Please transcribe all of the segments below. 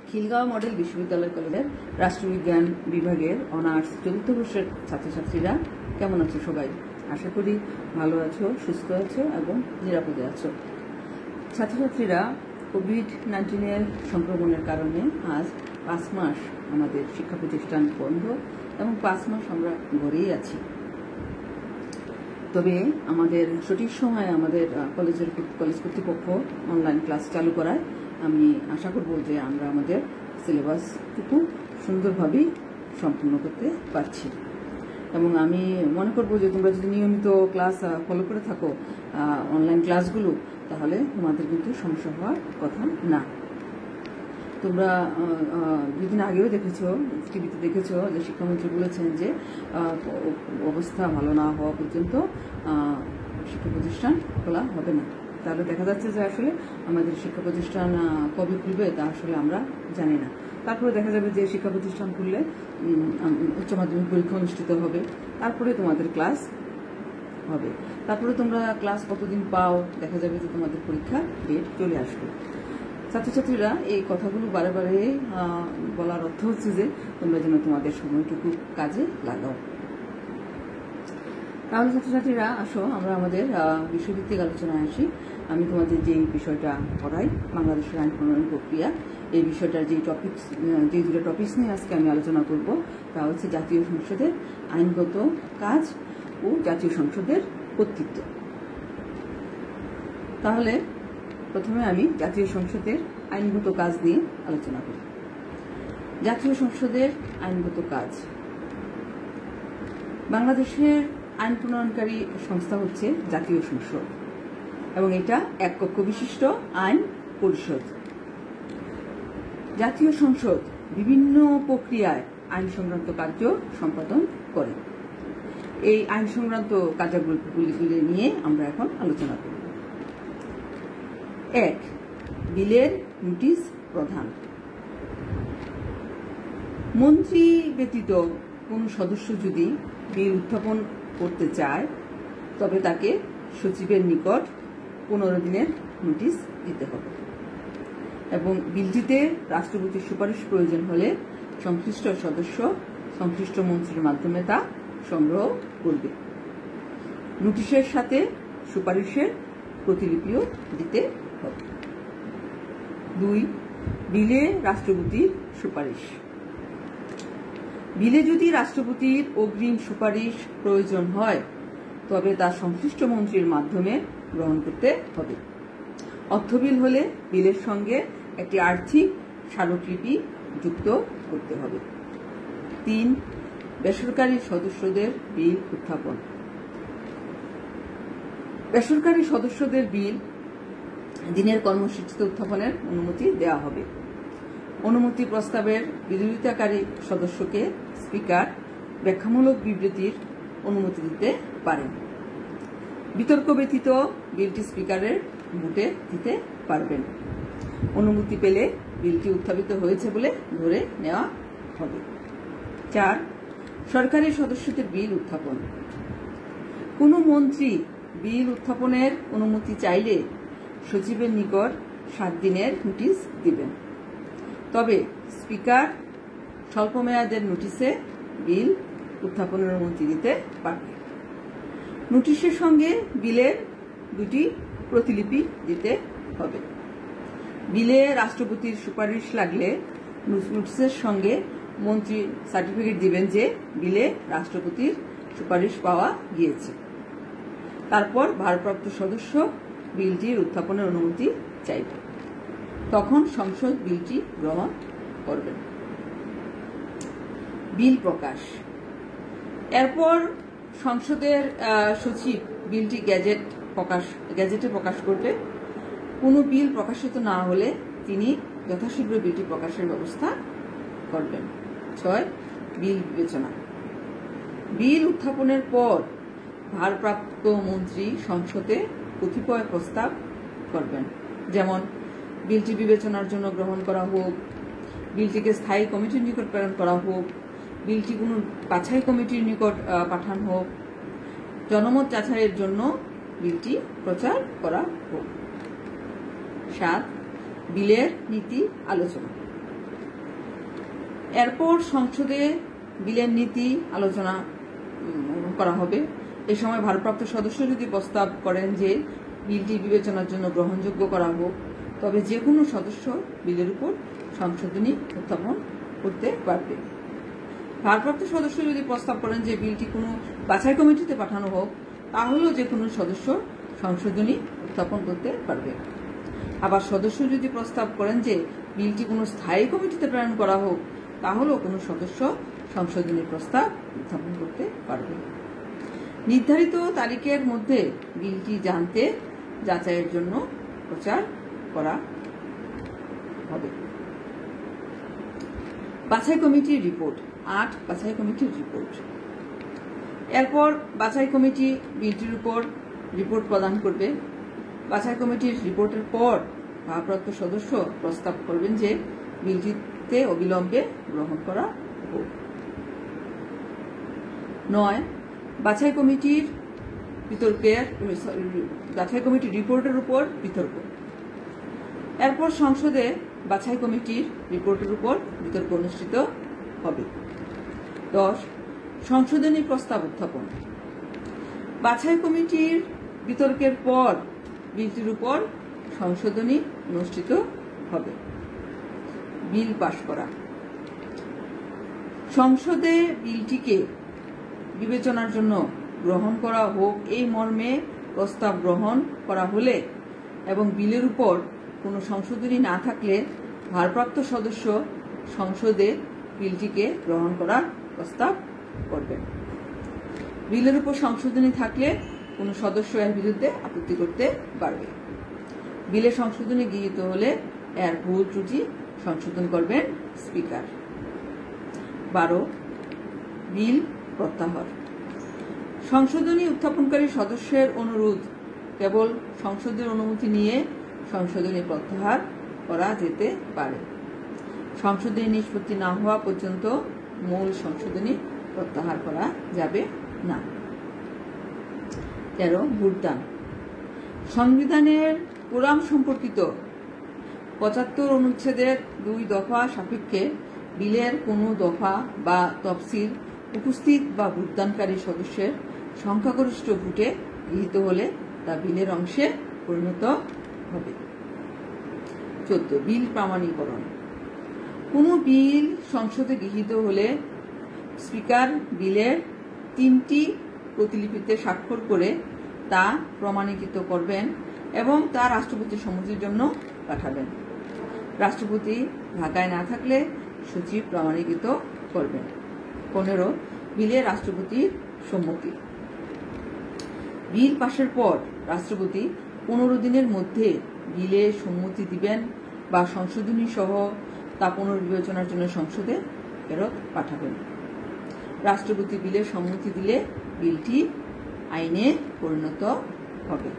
Khilgaon model বিশ্ববিদ্যালয় কলেজের রাষ্ট্রবিজ্ঞান বিভাগের অনার্স চতুর্থ বর্ষের ছাত্রছাত্রীরা কেমন আছো সবাই? আশা করি ভালো আছো, সুস্থ আছো এবং নিরাপদে আছো। ছাত্রছাত্রীরা কোভিড-19 সংক্রমণের কারণে আজ 5 মাস আমাদের শিক্ষা প্রতিষ্ঠান বন্ধ এবং 5 মাস আমরা ঘরেই আছি। তবে আমাদের সঠিক সময়ে আমাদের কলেজ কর্তৃপক্ষ অনলাইন ক্লাস চালু করায় আমি আশা করব যে আমরা আমাদের সিলেবাসটুকু সুন্দরভাবেই সম্পূর্ণ করতে পারছি এবং আমি মনে করব যে তোমরা যদি নিয়মিত ক্লাস ফলো করে থাকো অনলাইন ক্লাসগুলো, তাহলে তোমাদের কিন্তু সমস্যা হওয়ার কথা না। তোমরা দুদিন আগেও দেখেছো, টিভিতে দেখেছো যে শিক্ষামন্ত্রী বলেছেন যে অবস্থা ভালো না হওয়া পর্যন্ত শিক্ষা প্রতিষ্ঠান খোলা হবে না। তাহলে দেখা যাচ্ছে যে আসলে আমাদের শিক্ষা প্রতিষ্ঠান কবে খুলবে তা আসলে আমরা জানি না। তারপরে দেখা যাবে যে শিক্ষা প্রতিষ্ঠান খুললে উচ্চ মাধ্যমিক পরীক্ষা অনুষ্ঠিত হবে, তারপরে তোমাদের ক্লাস হবে। তারপরে তোমরা ক্লাস কতদিন পাও, দেখা যাবে যে তোমাদের পরীক্ষা ডেট চলে আসবে। ছাত্রছাত্রীরা এই কথাগুলো বারে বারে বলার অর্থ হচ্ছে যে তোমরা যেন তোমাদের সময়টুকু কাজে লাগাও। তাহলে ছাত্রছাত্রীরা আসো আমরা আমাদের বিষয়ভিত্তিক আলোচনায় আসি। আমি তোমাদের যে বিষয়টা পড়াই, বাংলাদেশের আইন প্রণয়ন প্রক্রিয়া, এই বিষয়টার যে দুটো টপিকস নিয়ে আজকে আমি আলোচনা করব তা হচ্ছে জাতীয় সংসদের আইনগত কাজ ও জাতীয় সংসদের কর্তৃত্ব। তাহলে প্রথমে আমি জাতীয় সংসদের আইনগত কাজ নিয়ে আলোচনা করি। জাতীয় সংসদের আইনগত কাজ। বাংলাদেশের আইন প্রণয়নকারী সংস্থা হচ্ছে জাতীয় সংসদ এবং এটা এক কক্ষ বিশিষ্ট আইন পরিষদ। জাতীয় সংসদ বিভিন্ন প্রক্রিয়ায় আইন সংক্রান্ত কার্য সম্পাদন করে। এই আইন সংক্রান্ত কার্যাবলীগুলি নিয়ে আমরা এখন আলোচনা করব। 1. বিলের নোটিশ প্রদান। মন্ত্রী ব্যতীত কোন সদস্য যদি বিল উত্থাপন করতে চায় তবে তাকে সচিবের নিকট 15 দিনের নোটিশ দিতে হবে এবং বিলটিতে রাষ্ট্রপতির সুপারিশ প্রয়োজন হলে সংশ্লিষ্ট সদস্য সংশ্লিষ্ট মন্ত্রীর মাধ্যমে তা সংগ্রহ করবে। নোটিশের সাথে সুপারিশের প্রতিলিপিও দিতে হবে। 2. বিলে রাষ্ট্রপতির সুপারিশ। বিলে যদি রাষ্ট্রপতির অগ্রিম সুপারিশ প্রয়োজন হয় তবে তা সংশ্লিষ্ট মন্ত্রীর মাধ্যমে গ্রহণ করতে হবে। অর্থবিল হলে বিলের সঙ্গে একটি আর্থিক স্মারকলিপি যুক্ত করতে হবে। 3. বেসরকারি সদস্যদের বিল উত্থাপন। বেসরকারি সদস্যদের বিল দিনের কর্মসূচিতে উত্থাপনের অনুমতি দেওয়া হবে। অনুমতি প্রস্তাবের বিরোধিতাকারী সদস্যকে স্পিকার ব্যাখ্যামূলক বিবৃতির অনুমতি দিতে পারেন। বিতর্ক ব্যতীত বিলটি স্পিকারের ভোটে দিতে পারবেন। অনুমতি পেলে বিলটি উত্থাপিত হয়েছে বলে ধরে নেওয়া হবে। 4. সরকারি সদস্যদের বিল উত্থাপন। কোনো মন্ত্রী বিল উত্থাপনের অনুমতি চাইলে সচিবের নিকট 7 দিনের নোটিশ দিবেন। তবে স্পিকার স্বল্পমেয়াদের নোটিশে বিল উত্থাপনের অনুমতি দিতে পারবে। নোটিশের সঙ্গে বিলের 2টি প্রতিলিপি দিতে হবে। বিলে রাষ্ট্রপতির সুপারিশ লাগলে নোটিশের সঙ্গে মন্ত্রী সার্টিফিকেট দিবেন যে বিলে রাষ্ট্রপতির সুপারিশ পাওয়া গিয়েছে। তারপর ভারপ্রাপ্ত সদস্য বিলটির উত্থাপনের অনুমতি চাইবে, তখন সংসদ বিলটি গ্রহণ করবেন। বিল প্রকাশ। এরপর সংসদের সচিব বিলটি গেজেটে প্রকাশ করবে। কোনো বিল প্রকাশিত না হলে তিনি যথাশীঘ্র বিলটি প্রকাশের ব্যবস্থা করবেন। 6. বিল বিবেচনা। বিল উত্থাপনের পর ভারপ্রাপ্ত মন্ত্রী সংসদে কতিপয় প্রস্তাব করবেন, যেমন বিলটি বিবেচনার জন্য গ্রহণ করা হোক, বিলটিকে স্থায়ী কমিটির নিকট প্রেরণ করা হোক, বিলটি কোনো বাছাই কমিটির নিকট পাঠানো হোক, জনমত যাচাইয়ের জন্য বিলটি প্রচার করা হোক। 7. বিলের নীতি আলোচনা। এরপর সংসদে বিলের নীতি আলোচনা করা হবে। এ সময় ভারপ্রাপ্ত সদস্য যদি প্রস্তাব করেন যে বিলটি বিবেচনার জন্য গ্রহণযোগ্য করা হোক, তবে যে কোনো সদস্য বিলের উপর সংশোধনী উত্থাপন করতে পারবে। ভারপ্রাপ্ত সদস্য যদি প্রস্তাব করেন যে বিলটি কোনো বাছাই কমিটিতে পাঠানো হোক, তাহলেও যে কোনো সদস্য সংশোধনী উত্থাপন করতে পারবে। আবার সদস্য যদি প্রস্তাব করেন যে বিলটি কোনো স্থায়ী কমিটিতে প্রেরণ করা হোক, তাহলেও কোনো সদস্য সংশোধনীর প্রস্তাব উত্থাপন করতে পারবে। নির্ধারিত তারিখের মধ্যে বিলটি জানতে যাচাইয়ের জন্য প্রচার করা হবে। বাছাই কমিটির রিপোর্ট। 8 বাছাই কমিটির রিপোর্ট। এরপর বাছাই কমিটি বিলটির উপর রিপোর্ট প্রদান করবে। বাছাই কমিটির রিপোর্টের পর ভারপ্রাপ্ত সদস্য প্রস্তাব করবেন যে বিলটিতে অবিলম্বে গ্রহণ করা হোক। 9 বাছাই কমিটির রিপোর্টের উপর বিতর্ক। এরপর সংসদে বাছাই কমিটির রিপোর্টের উপর বিতর্ক অনুষ্ঠিত হবে। 10 সংশোধনী প্রস্তাব উত্থাপন। বাছাই কমিটির বিতর্কের পর বিলটির উপর সংশোধনী অনুষ্ঠিত হবে। বিল পাশ করা। সংসদে বিলটিকে বিবেচনার জন্য গ্রহণ করা হোক এই মর্মে প্রস্তাব গ্রহণ করা হলে এবং বিলের উপর কোনো সংশোধনী না থাকলে ভারপ্রাপ্ত সদস্য সংসদে বিলটিকে গ্রহণ করার প্রস্তাব করবেন। বিলের উপর সংশোধনী থাকলে কোনো সদস্য এর বিরুদ্ধে আপত্তি করতে পারবে। বিলে সংশোধনী গৃহীত হলে এর ভুল ত্রুটি সংশোধন করবেন স্পিকার। 12 বিল প্রত্যাহার। সংশোধনী উত্থাপনকারী সদস্যের অনুরোধ কেবল সংসদের অনুমতি নিয়ে সংশোধনী প্রত্যাহার করা যেতে পারে। সংশোধনী নিষ্পত্তি না হওয়া পর্যন্ত মূল সংশোধনী প্রত্যাহার করা যাবে না। 13 ভোটদান। সংবিধানের কোরাম সম্পর্কিত 75 অনুচ্ছেদের 2 দফা সাপেক্ষে বিলের কোনো দফা বা তফসিল উপস্থিত বা ভোটদানকারী সদস্যের সংখ্যাগরিষ্ঠ ভোটে গৃহীত হলে তা বিলের অংশে পরিণত হবে। 14 বিল প্রামাণীকরণ। কোনো বিল সংসদে গৃহীত হলে স্পিকার বিলের 3টি প্রতিলিপিতে স্বাক্ষর করে তা প্রমাণীকৃত করবেন এবং তা রাষ্ট্রপতির সম্মতির জন্য পাঠাবেন। রাষ্ট্রপতি ঢাকায় না থাকলে সচিব প্রমাণীকৃত করবেন। 15 বিলে রাষ্ট্রপতির সম্মতি। বিল পাশের পর রাষ্ট্রপতি 15 দিনের মধ্যে বিলে সম্মতি দিবেন বা সংশোধনী সহ তা পুনর্বিবেচনার জন্য সংসদে ফেরত পাঠাবেন। রাষ্ট্রপতি বিলে সম্মতি দিলে বিলটি আইনে পরিণত হবে।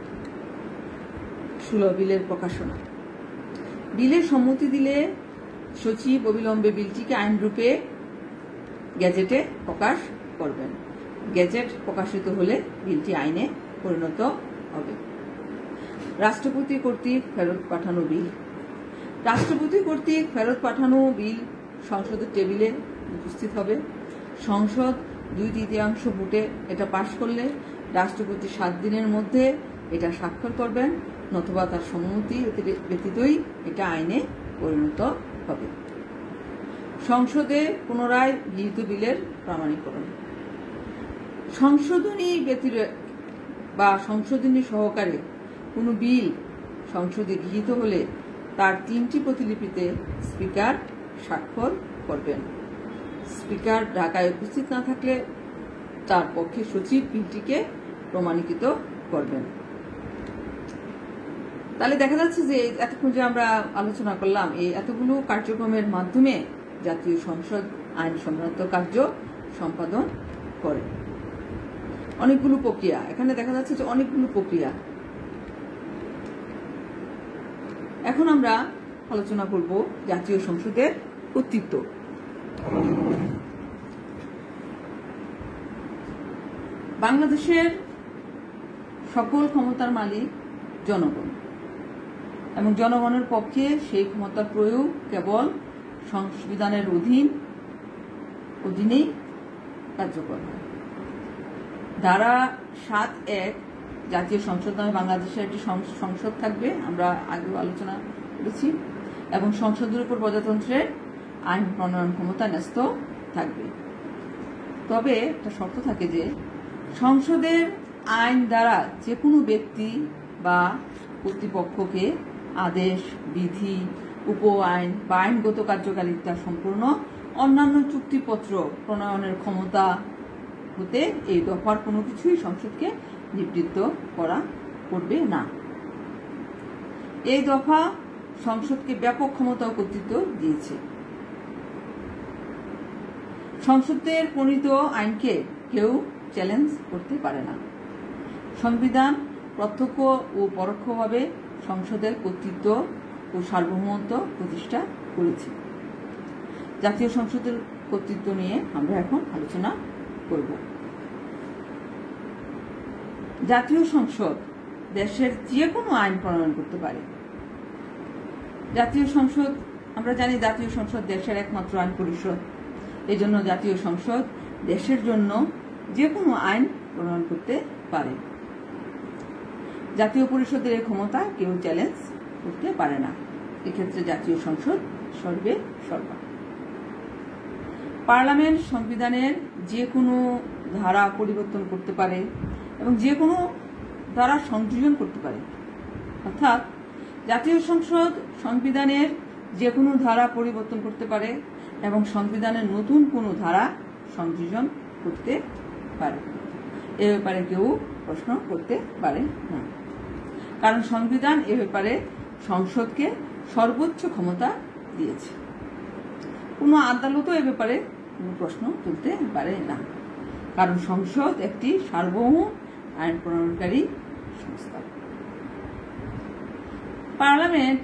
16 বিলের প্রকাশনা। বিলের সম্মতি দিলে সচিব অবিলম্বে বিলটিকে আইনরূপে গেজেটে প্রকাশ করবেন। গেজেট প্রকাশিত হলে বিলটি আইনে পরিণত হবে। রাষ্ট্রপতি কর্তৃক ফেরত পাঠানো বিল। রাষ্ট্রপতি কর্তৃক ফেরত পাঠানো বিল সংসদের টেবিলে উপস্থিত হবে। সংসদ 2/3 ভোটে এটা পাশ করলে রাষ্ট্রপতি 7 দিনের মধ্যে এটা স্বাক্ষর করবেন, নতুবা তার সম্মতি ব্যতীতই এটা আইনে পরিণত হবে। সংসদে পুনরায় গৃহীত বিলের প্রামাণীকরণ। সংশোধনী ব্যতীত বা সংশোধনী সহকারে কোনো বিল সংসদে গৃহীত হলে তার 3টি প্রতিলিপিতে স্পিকার স্বাক্ষর করবেন। স্পিকার ঢাকায় উপস্থিত না থাকলে তার পক্ষে সচিব বিলটিকে প্রমাণীকৃত করবেন। তাহলে দেখা যাচ্ছে যে এতক্ষণ যে আমরা আলোচনা করলাম এই এতগুলো কার্যক্রমের মাধ্যমে জাতীয় সংসদ আইন সংক্রান্ত কার্য সম্পাদন করে। অনেকগুলো প্রক্রিয়া এখানে দেখা যাচ্ছে যে অনেকগুলো প্রক্রিয়া। এখন আমরা আলোচনা করব জাতীয় সংসদের কর্তৃত্ব। বাংলাদেশের সকল ক্ষমতার মালিক জনগণ এবং জনগণের পক্ষে সেই ক্ষমতার প্রয়োগ কেবল সংবিধানের অধীন অধীনেই কার্যকর হয়। ধারা 7(1) জাতীয় সংসদ নামে বাংলাদেশের একটি সংসদ থাকবে, আমরা আগেও আলোচনা করেছি, এবং সংসদের উপর প্রজাতন্ত্রের আইন প্রণয়ন ক্ষমতা ন্যস্ত থাকবে। তবে একটা শর্ত থাকে যে সংসদের আইন দ্বারা যে কোনো ব্যক্তি বা কর্তৃপক্ষকে আদেশ, বিধি, উপ আইন বা আইনগত কার্যকারিতা সম্পূর্ণ অন্যান্য চুক্তিপত্র প্রণয়নের ক্ষমতা হতে এই দফার কোনো কিছুই সংসদকে নিবৃত্ত করবে না। এই দফা সংসদকে ব্যাপক ক্ষমতা ও কর্তৃত্ব দিয়েছে। সংসদের প্রণীত আইনকে কেউ চ্যালেঞ্জ করতে পারে না। সংবিধান প্রত্যক্ষ ও পরোক্ষভাবে সংসদের কর্তৃত্ব ও সার্বভৌমত্ব প্রতিষ্ঠা করেছে। জাতীয় সংসদের কর্তৃত্ব নিয়ে আমরা এখন আলোচনা করব। জাতীয় সংসদ দেশের যে কোনো আইন প্রণয়ন করতে পারে। জাতীয় সংসদ, আমরা জানি জাতীয় সংসদ দেশের একমাত্র আইন পরিষদ। এই জন্য জাতীয় সংসদ দেশের জন্য যে কোনো আইন প্রণয়ন করতে পারে। জাতীয় পরিষদের এই ক্ষমতা কেউ চ্যালেঞ্জ করতে পারে না। এক্ষেত্রে জাতীয় সংসদ সর্বে সর্বা। পার্লামেন্ট সংবিধানের যে কোনো ধারা পরিবর্তন করতে পারে এবং যে কোনো ধারা সংযোজন করতে পারে। অর্থাৎ জাতীয় সংসদ সংবিধানের যে কোনো ধারা পরিবর্তন করতে পারে এবং সংবিধানের নতুন কোনো ধারা সংযোজন করতে পারে। এ ব্যাপারে কেউ প্রশ্ন করতে পারে না, কারণ সংবিধান এ ব্যাপারে সংসদকে সর্বোচ্চ ক্ষমতা দিয়েছে। কোনো আদালতও এ ব্যাপারে কোনো প্রশ্ন তুলতে পারে না, কারণ সংসদ একটি সার্বভৌম আইন প্রণয়নকারী সংস্থা। পার্লামেন্ট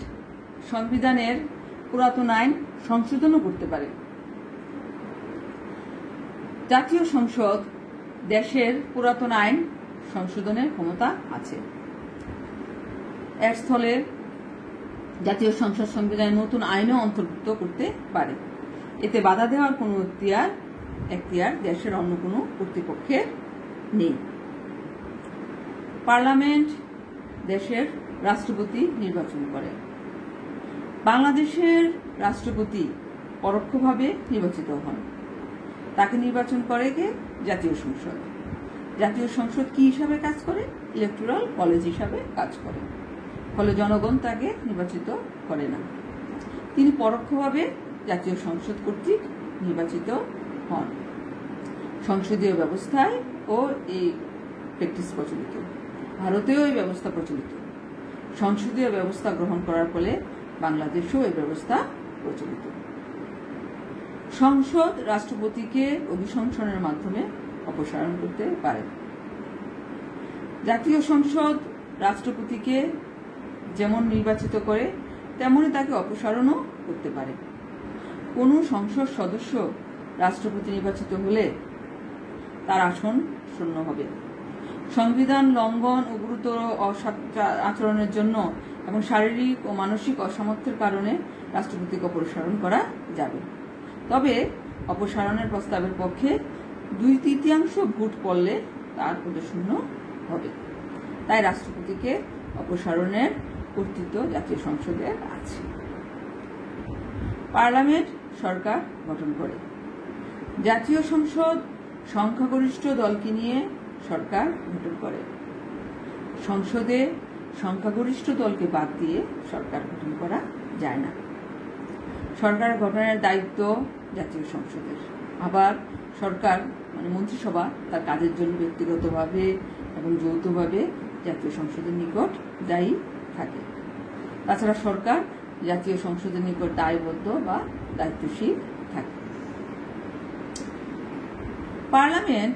সংবিধানের পুরাতন আইন সংশোধনও করতে পারে। জাতীয় সংসদ দেশের পুরাতন আইন সংশোধনের ক্ষমতা আছে। এর স্থলে জাতীয় সংসদ সংবিধানের নতুন আইনও অন্তর্ভুক্ত করতে পারে। এতে বাধা দেওয়ার কোনো এখতিয়ার দেশের অন্য কোনো কর্তৃপক্ষের নেই। পার্লামেন্ট দেশের রাষ্ট্রপতি নির্বাচন করে। বাংলাদেশের রাষ্ট্রপতি পরোক্ষভাবে নির্বাচিত হন। তাকে নির্বাচন করে কে? জাতীয় সংসদ। জাতীয় সংসদ কি হিসাবে কাজ করে? ইলেকটোরাল কলেজ হিসাবে কাজ করে। ফলে জনগণ তাকে নির্বাচিত করে না, তিনি পরোক্ষভাবে জাতীয় সংসদ কর্তৃক নির্বাচিত হন। সংসদীয় ব্যবস্থায় ও এই প্র্যাকটিস প্রচলিত, ভারতেও এই ব্যবস্থা প্রচলিত। সংসদীয় ব্যবস্থা গ্রহণ করার ফলে বাংলাদেশেও এই ব্যবস্থা প্রচলিত। সংসদ রাষ্ট্রপতিকে অভিশংসনের মাধ্যমে অপসারণ করতে পারে। জাতীয় সংসদ রাষ্ট্রপতিকে যেমন নির্বাচিত করে তেমনি তাকে অপসারণও করতে পারে। কোনো সংসদ সদস্য রাষ্ট্রপতি নির্বাচিত হলে তার আসন শূন্য হবে। সংবিধান লঙ্ঘন ও গুরুতর আচরণের জন্য এবং শারীরিক ও মানসিক অসামর্থ্যের কারণে রাষ্ট্রপতিকে অপসারণ করা যাবে। তবে অপসারণের প্রস্তাবের পক্ষে 2/3 ভোট পড়লে তার পদশূন্য হবে। তাই রাষ্ট্রপতিকে অপসারণের কর্তৃত্ব জাতীয় সংসদের আছে। পার্লামেন্ট সরকার গঠন করে। জাতীয় সংসদ সংখ্যাগরিষ্ঠ দলকে নিয়ে সরকার গঠন করে। সংসদে সংখ্যাগরিষ্ঠ দলকে বাদ দিয়ে সরকার গঠন করা যায় না। সরকার গঠনের দায়িত্ব জাতীয় সংসদের। আবার সরকার মন্ত্রিসভা তার কাজের জন্য ব্যক্তিগতভাবে এবং যৌথভাবে জাতীয় সংসদের নিকট দায়ী থাকে। তাছাড়া সরকার জাতীয় সংসদের নিকট দায়বদ্ধ বা দায়িত্বশীল থাকে। পার্লামেন্ট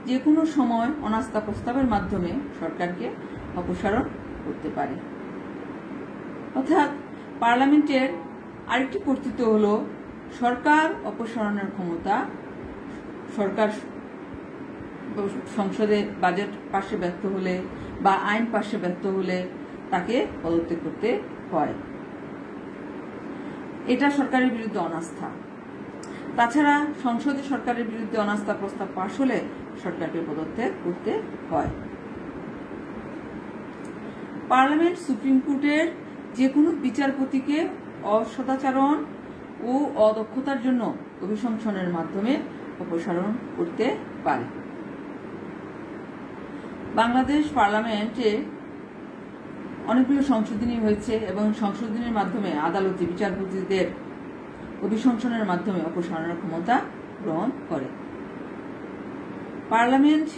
যে কোনো সময় অনাস্থা প্রস্তাবের মাধ্যমে সরকারকে অপসারণ করতে পারে। অর্থাৎ পার্লামেন্টের আরেকটি কর্তৃত্ব হল সরকার অপসারণের ক্ষমতা। সরকার সংসদে বাজেট পাশে ব্যর্থ হলে বা আইন পাশে ব্যর্থ হলে তাকে পদত্যাগ করতে হয়। এটা সরকারের বিরুদ্ধে অনাস্থা। তাছাড়া সংসদে সরকারের বিরুদ্ধে অনাস্থা প্রস্তাব পাশ হলে সরকারকে পদত্যাগ করতে হয়। পার্লামেন্ট সুপ্রিম কোর্টের যে কোনো বিচারপতিকে অসদাচরণ ও অদক্ষতার জন্য অভিশংসনের মাধ্যমে অপসারণ করতে পারে। বাংলাদেশ পার্লামেন্টে অনেকগুলো সংশোধনী হয়েছে এবং সংশোধনীর মাধ্যমে আদালতে বিচারপতিদের অভিশংসনের মাধ্যমে অপসারণের ক্ষমতা গ্রহণ করে। পার্লামেন্ট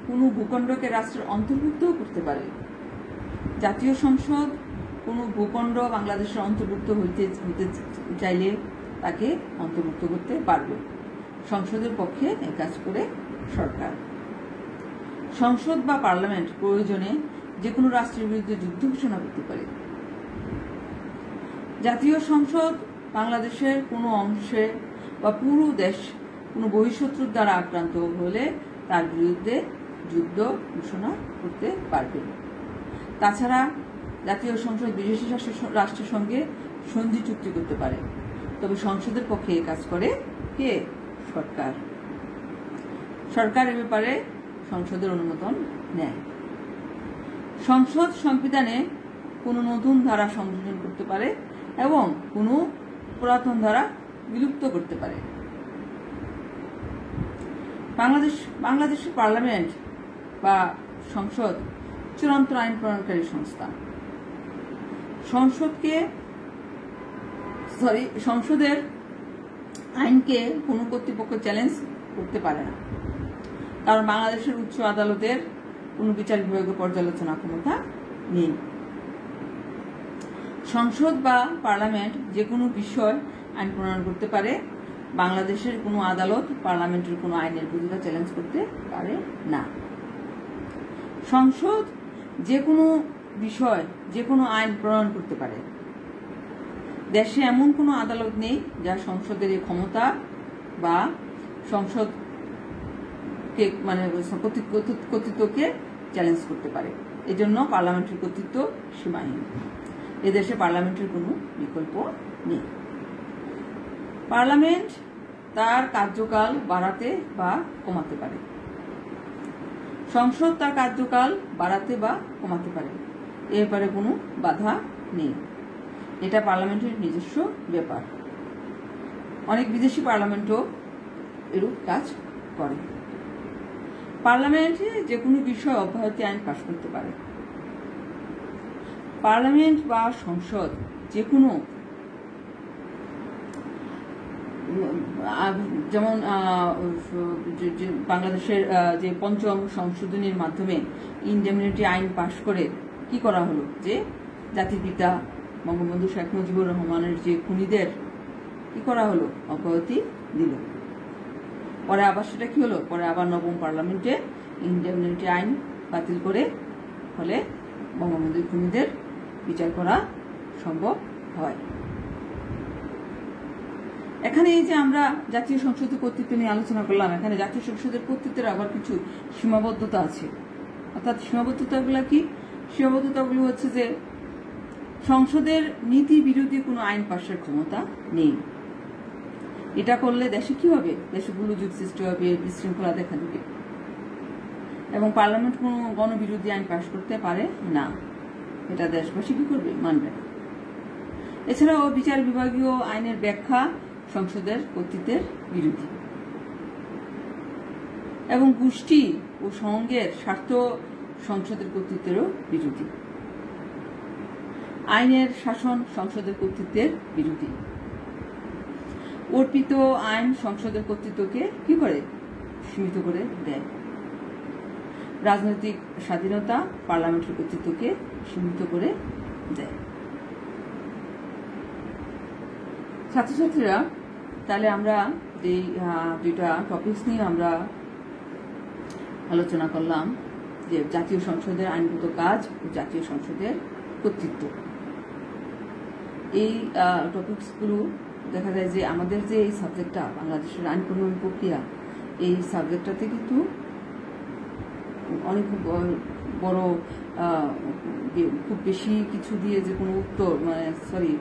কোনো ভূখণ্ডকে রাষ্ট্রের অন্তর্ভুক্ত করতে পারে। জাতীয় সংসদ কোনো ভূখণ্ড বাংলাদেশের অন্তর্ভুক্ত হতে চাইলে তাকে অন্তর্ভুক্ত করতে পারবে। সংসদের পক্ষে এই কাজ করে সরকার। সংসদ বা পার্লামেন্ট প্রয়োজনে যে কোনো রাষ্ট্রের বিরুদ্ধে যুদ্ধ ঘোষণা করতে পারে। জাতীয় সংসদ বাংলাদেশের কোনো অংশে বা পুরো দেশ কোনো বহিঃশত্রুর দ্বারা আক্রান্ত হলে তার বিরুদ্ধে যুদ্ধ ঘোষণা করতে পারবে। তাছাড়া জাতীয় সংসদ বিদেশি রাষ্ট্রের সঙ্গে সন্ধি চুক্তি করতে পারে। তবে সংসদের পক্ষে এই কাজ করে কে? সরকার। সরকার এ ব্যাপারে সংসদের অনুমোদন নেয়। সংসদ সংবিধানে কোনো নতুন ধারা সংযোজন করতে পারে এবং কোনো পুরাতন ধারা বিলুপ্ত করতে পারে। বাংলাদেশের পার্লামেন্ট বা সংসদ চূড়ান্ত আইন প্রণয়নকারী সংস্থা। সংসদের আইনকে কোনো কর্তৃপক্ষ চ্যালেঞ্জ করতে পারে না, কারণ বাংলাদেশের উচ্চ আদালতের কোনো বিচার বিভাগীয় পর্যালোচনা ক্ষমতা নেই। সংসদ বা পার্লামেন্ট যে কোনো বিষয় আইন প্রণয়ন করতে পারে। বাংলাদেশের কোনো আদালত পার্লামেন্টের কোনো আইনের বৈধতা চ্যালেঞ্জ করতে পারে না। সংসদ যে কোনো বিষয় যে কোনো আইন প্রণয়ন করতে পারে। দেশে এমন কোনো আদালত নেই যা সংসদের এই ক্ষমতা বা সংসদকে কর্তৃত্বকে চ্যালেঞ্জ করতে পারে। এজন্য পার্লামেন্টের কর্তৃত্ব সীমাহীন। এদেশে পার্লামেন্টের কোনো বিকল্প নেই। পার্লামেন্ট তার কার্যকাল বাড়াতে বা কমাতে পারে। সংসদ তার কার্যকাল বাড়াতে বা কমাতে পারে। এ ব্যাপারে কোনো বাধা নেই। এটা পার্লামেন্টের নিজস্ব ব্যাপার। অনেক বিদেশি পার্লামেন্টও এরূপ কাজ করে। পার্লামেন্টে যে কোনো বিষয় অব্যাহতি আইন পাশ করতে পারে। পার্লামেন্ট বা সংসদ যে কোনো যেমন বাংলাদেশের যে পঞ্চম সংশোধনীর মাধ্যমে ইনডেমনিটি আইন পাশ করে কি করা হলো, যে জাতির পিতা বঙ্গবন্ধু শেখ মুজিবুর রহমানের যে খুনিদের কি করা হলো, অব্যাহতি দিল। পরে আবার সেটা কি হলো, পরে আবার নবম পার্লামেন্টে ইনডেমনিটি আইন বাতিল করে ফলে বঙ্গবন্ধু খুনিদের বিচার করা সম্ভব হয়। এখানে এই যে আমরা জাতীয় সংসদের কর্তৃত্ব নিয়ে আলোচনা করলাম, এখানে জাতীয় সংসদের কর্তৃত্বের আবার কিছু সীমাবদ্ধতা আছে। অর্থাৎ সীমাবদ্ধতাগুলো কি? সীমাবদ্ধতাগুলো হচ্ছে যে সংসদের নীতি বিরোধী কোনো আইন পাশের ক্ষমতা নেই। এটা করলে দেশে কি হবে? দেশে গোলযোগ সৃষ্টি হবে, বিশৃঙ্খলা দেখা দেবে। এবং পার্লামেন্ট কোনো গণবিরোধী আইন পাশ করতে পারে না। এটা দেশবাসী কি করবে? মানবে না। এছাড়াও বিচার বিভাগীয় আইনের ব্যাখ্যা সংসদের কর্তৃত্বের বিরোধী এবং গোষ্ঠী ও সংঘের স্বার্থ সংসদের কর্তৃত্বেরও বিরোধী। আইনের শাসন সংসদের কর্তৃত্বের বিরোধী। অর্পিত আইন সংসদের কর্তৃত্বকে কি করে? সীমিত করে দেয়। রাজনৈতিক স্বাধীনতা পার্লামেন্টের কর্তৃত্বকে সীমিত করে দেয়। ছাত্রছাত্রীরা, তাহলে আমরা যে দুইটা টপিকস নিয়ে আমরা আলোচনা করলাম, যে জাতীয় সংসদের আইনগত কাজ ও জাতীয় সংসদের কর্তৃত্ব। এই টপিকসগুলো দেখা যায় যে আমাদের যে এই সাবজেক্টটা বাংলাদেশের আইন প্রণয়ন প্রক্রিয়া, এই সাবজেক্টটাতে কিন্তু অনেক বড় খুব বেশি কিছু দিয়ে যে কোনো উত্তর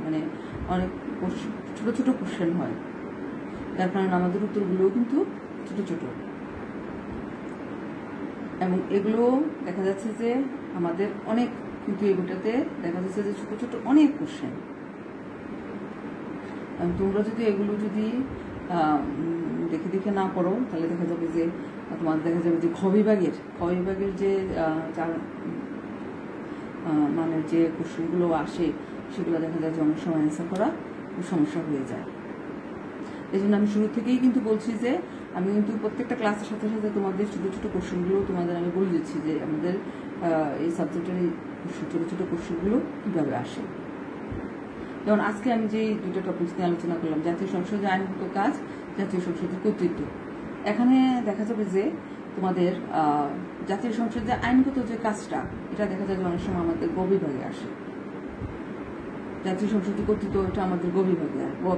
মানে অনেক ছোট ছোট কোশ্চেন হয়। যার কারণে আমাদের উত্তরগুলোও কিন্তু ছোট ছোট, এবং এগুলো দেখা যাচ্ছে যে আমাদের অনেক কিন্তু এগুলোতে দেখা যাচ্ছে যে ছোট ছোট অনেক কোশ্চেন। তোমরা যদি এগুলো যদি দেখে দেখে না পড়ো তাহলে দেখা যাবে যে তোমার দেখা যাবে যে খ বিভাগের যে মানে যে কোশ্চেনগুলো আসে সেগুলো দেখা যায় যে অনেক সময় অ্যান্সার করা সমস্যা হয়ে যায়। এই জন্য আমি শুরু থেকেই কিন্তু বলছি যে আমি কিন্তু প্রত্যেকটা ক্লাসের সাথে সাথে তোমাদের ছোটো ছোটো কোশ্চেনগুলো তোমাদের আমি বলে দিচ্ছি যে আমাদের এই সাবজেক্টের এই ছোটো ছোটো কোশ্চেনগুলো কীভাবে আসে। যেমন আজকে আমি যে দুটো টপিকস নিয়ে আলোচনা করলাম, জাতীয় সংসদের আইনগত কাজ, জাতীয় সংসদের কর্তৃত্ব। এখানে দেখা যাবে যে তোমাদের জাতীয় সংসদের আইনগত যে কাজটা, এটা দেখা যায় যে অনেক সময় আমাদের গ বিভাগে আসে। জাতীয় সংসদের কর্তৃত্ব এটা আমাদের গ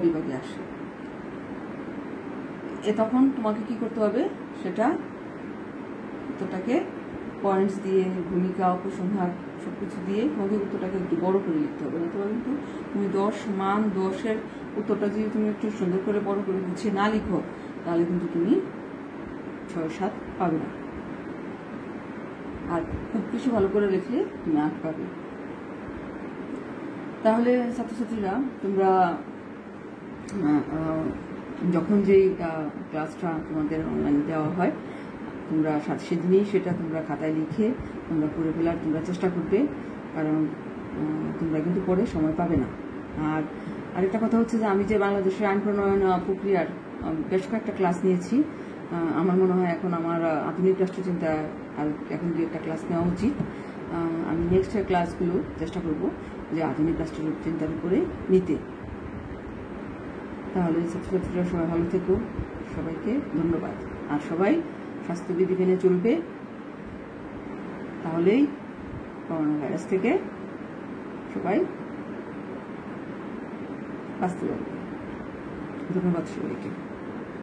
বিভাগে আসে। তখন তোমাকে কি করতে হবে, সেটা উত্তরটাকে পয়েন্টস দিয়ে, ভূমিকা, উপসংহার সবকিছু দিয়ে তোমাকে উত্তরটাকে একটু বড় করে লিখতে হবে। অথবা কিন্তু তুমি 10 উত্তরটা যদি তুমি একটু সুন্দর করে বড় করে গুছিয়ে না লিখো তাহলে কিন্তু তুমি 6-7 পাবে না। আর খুব বেশি ভালো করে লিখলে তুমি 8 পাবে। তাহলে ছাত্রছাত্রীরা তোমরা যখন যেই ক্লাসটা তোমাদের অনলাইনে দেওয়া হয় তোমরা সেদিনই সেটা তোমরা খাতায় লিখে তোমরা করে ফেলার তোমরা চেষ্টা করবে, কারণ তোমরা কিন্তু পরে সময় পাবে না। আর আরেকটা কথা হচ্ছে যে আমি যে বাংলাদেশের আইন প্রণয়ন প্রক্রিয়ার বেশ কয়েকটা ক্লাস নিয়েছি, আমার মনে হয় এখন আমার আধুনিক রাষ্ট্রচিন্তা আর এখন 2-1টা ক্লাস নেওয়া উচিত। আমি নেক্সট ক্লাসগুলো চেষ্টা করব যে আধুনিক রাষ্ট্রচিন্তার উপরে নিতে। তাহলে ছাত্রছাত্রীরা সবাই ভালো থেকো, সবাইকে ধন্যবাদ। আর সবাই স্বাস্থ্যবিধি মেনে চলবে, তাহলেই করোনা ভাইরাস থেকে সবাই বাঁচতে পারবে। ধন্যবাদ সবাইকে।